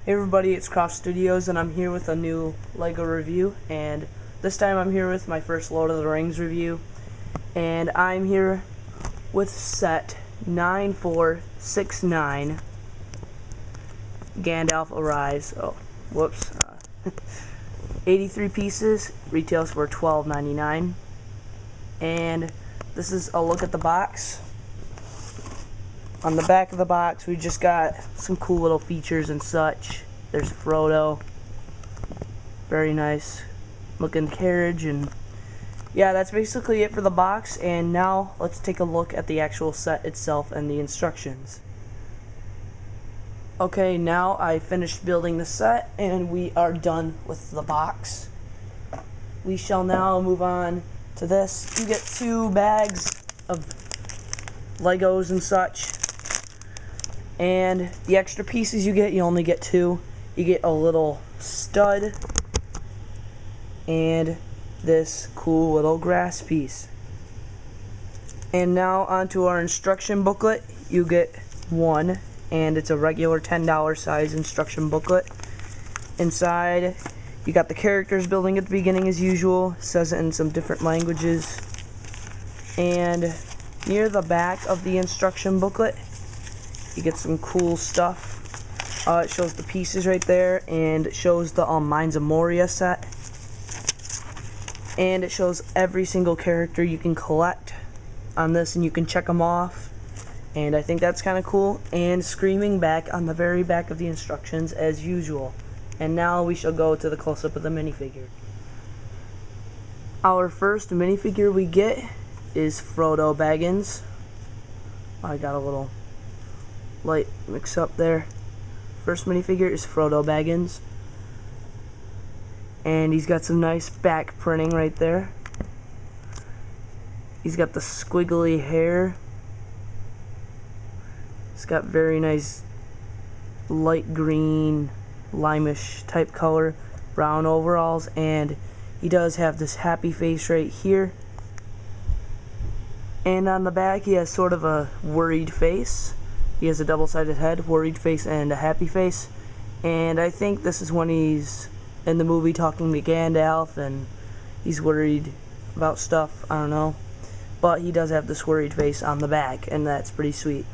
Hey everybody, it's Croft Studios and I'm here with a new LEGO review, and this time I'm here with my first Lord of the Rings review, and I'm here with set 9469 Gandalf Arrives. 83 pieces, retails for $12.99, and this is a look at the box. On the back of the box, we just got some cool little features and such. There's Frodo. Very nice looking carriage, and yeah, that's basically it for the box. And now let's take a look at the actual set itself and the instructions. Okay, now I finished building the set and we are done with the box. We shall now move on to this. You get 2 bags of Legos and such. And the extra pieces you only get 2. You get a little stud and this cool little grass piece. And now onto our instruction booklet. You get 1, and it's a regular $10 size instruction booklet. Inside, you got the characters building at the beginning as usual. It says it in some different languages. And near the back of the instruction booklet, you get some cool stuff. It shows the pieces right there, and it shows the Mines of Moria set. And it shows every single character you can collect on this, and you can check them off. And I think that's kind of cool. And screaming back on the very back of the instructions as usual. And now we shall go to the close-up of the minifigure. Our first minifigure we get is Frodo Baggins. I got a little light mix up there. First minifigure is Frodo Baggins, and he's got some nice back printing right there. He's got the squiggly hair. He's got very nice light green, limeish type color, brown overalls, and he does have this happy face right here. And on the back he has sort of a worried face. He has a double-sided head, worried face, and a happy face. And I think this is when he's in the movie talking to Gandalf and he's worried about stuff. I don't know. But he does have this worried face on the back, and that's pretty sweet.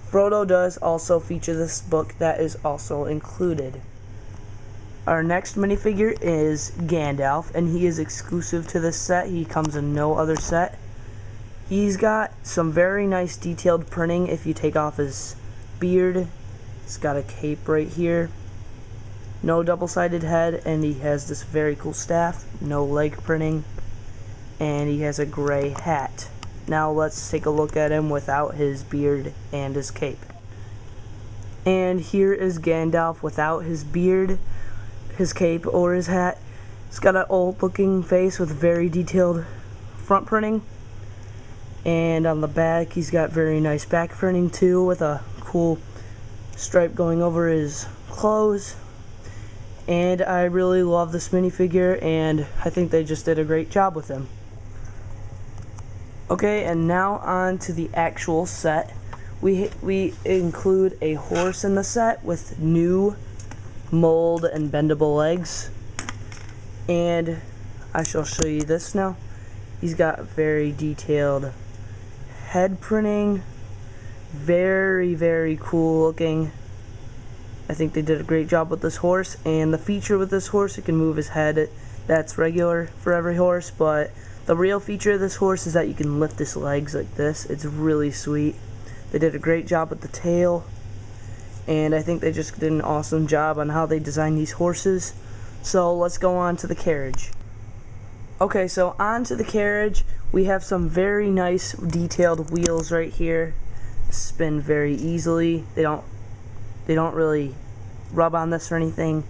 Frodo does also feature this book that is also included. Our next minifigure is Gandalf, and he is exclusive to this set. He comes in no other set. He's got some very nice detailed printing if you take off his beard. He's got a cape right here. No double-sided head, and he has this very cool staff. No leg printing. And he has a gray hat. Now let's take a look at him without his beard and his cape. And here is Gandalf without his beard, his cape, or his hat. He's got an old-looking face with very detailed front printing. And on the back, he's got very nice back printing too, with a cool stripe going over his clothes. And I really love this minifigure, and I think they just did a great job with him. Okay, and now on to the actual set. We include a horse in the set with new mold and bendable legs. And I shall show you this now. He's got very detailed head printing, very, very cool looking. I think they did a great job with this horse, and the feature with this horse, it can move his head. That's regular for every horse, but the real feature of this horse is that you can lift his legs like this. It's really sweet. They did a great job with the tail, and I think they just did an awesome job on how they designed these horses. So let's go on to the carriage. Okay, so on to the carriage. We have some very nice detailed wheels right here. Spin very easily. They don't really rub on this or anything.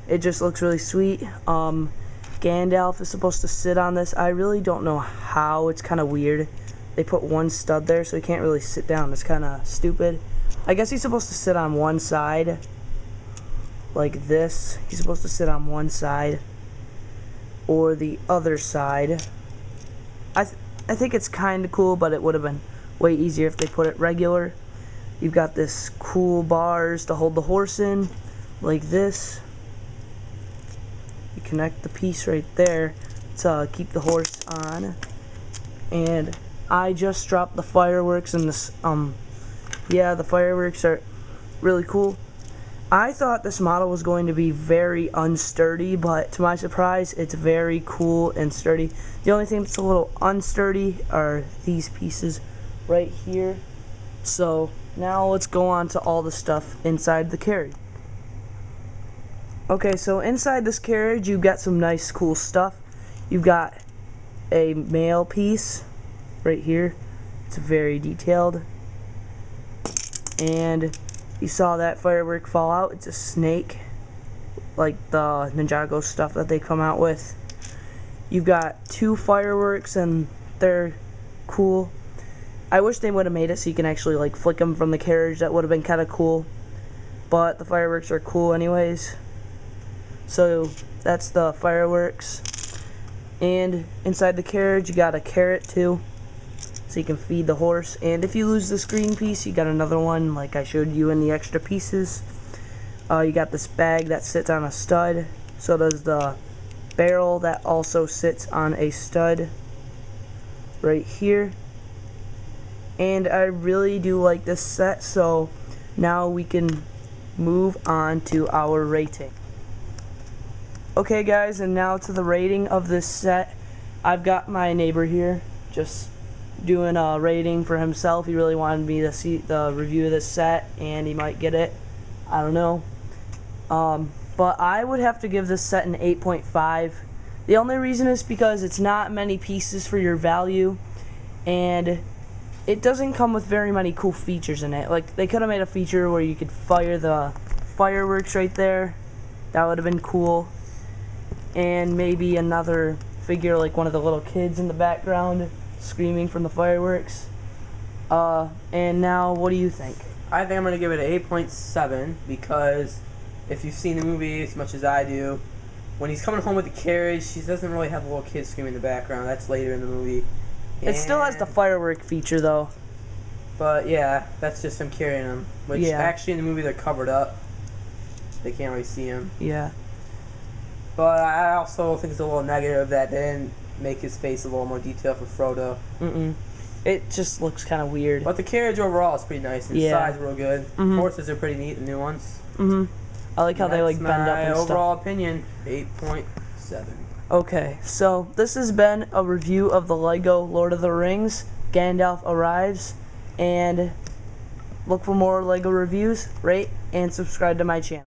It just looks really sweet. Gandalf is supposed to sit on this. I really don't know how. It's kind of weird. They put one stud there, so he can't really sit down. It's kind of stupid. I guess he's supposed to sit on one side, like this. He's supposed to sit on one side or the other side. I think it's kind of cool, but it would have been way easier if they put it regular. You've got this cool bars to hold the horse in, like this. You connect the piece right there to keep the horse on. And I just dropped the fireworks in this, yeah, the fireworks are really cool. I thought this model was going to be very unsturdy, but to my surprise, it's very cool and sturdy. The only thing that's a little unsturdy are these pieces right here. So now let's go on to all the stuff inside the carriage. Okay, so inside this carriage, you've got some nice cool stuff. You've got a mail piece right here. It's very detailed. And you saw that firework fall out. It's a snake, like the Ninjago stuff that they come out with. You've got 2 fireworks, and they're cool. I wish they would have made it so you can actually like flick them from the carriage. That would have been kind of cool. But the fireworks are cool anyways. So that's the fireworks. And inside the carriage, you got a carrot too, so you can feed the horse. And if you lose this green piece, you got another one like I showed you in the extra pieces. You got this bag that sits on a stud. So does the barrel that also sits on a stud right here. And I really do like this set, so now we can move on to our rating. Okay guys, and now to the rating of this set. I've got my neighbor here just doing a rating for himself. He really wanted me to see the review of this set, and he might get it. I don't know. But I would have to give this set an 8.5. The only reason is because it's not many pieces for your value, and it doesn't come with very many cool features in it. Like, they could have made a feature where you could fire the fireworks right there. That would have been cool. And maybe another figure like one of the little kids in the background screaming from the fireworks. And now, what do you think? I think I'm going to give it an 8.7 because if you've seen the movie as much as I do, when he's coming home with the carriage, he doesn't really have a little kid screaming in the background. That's later in the movie. It still has the firework feature though. But yeah, that's just him carrying them. Which actually in the movie they're covered up. They can't really see him. Yeah. But I also think it's a little negative that they didn't make his face a little more detailed for Frodo. It just looks kind of weird. But the carriage overall is pretty nice. The side's real good. Horses are pretty neat, the new ones. I like how they like bend up and stuff. My overall opinion, 8.7. Okay, so this has been a review of the LEGO Lord of the Rings, Gandalf Arrives, and look for more LEGO reviews, rate, and subscribe to my channel.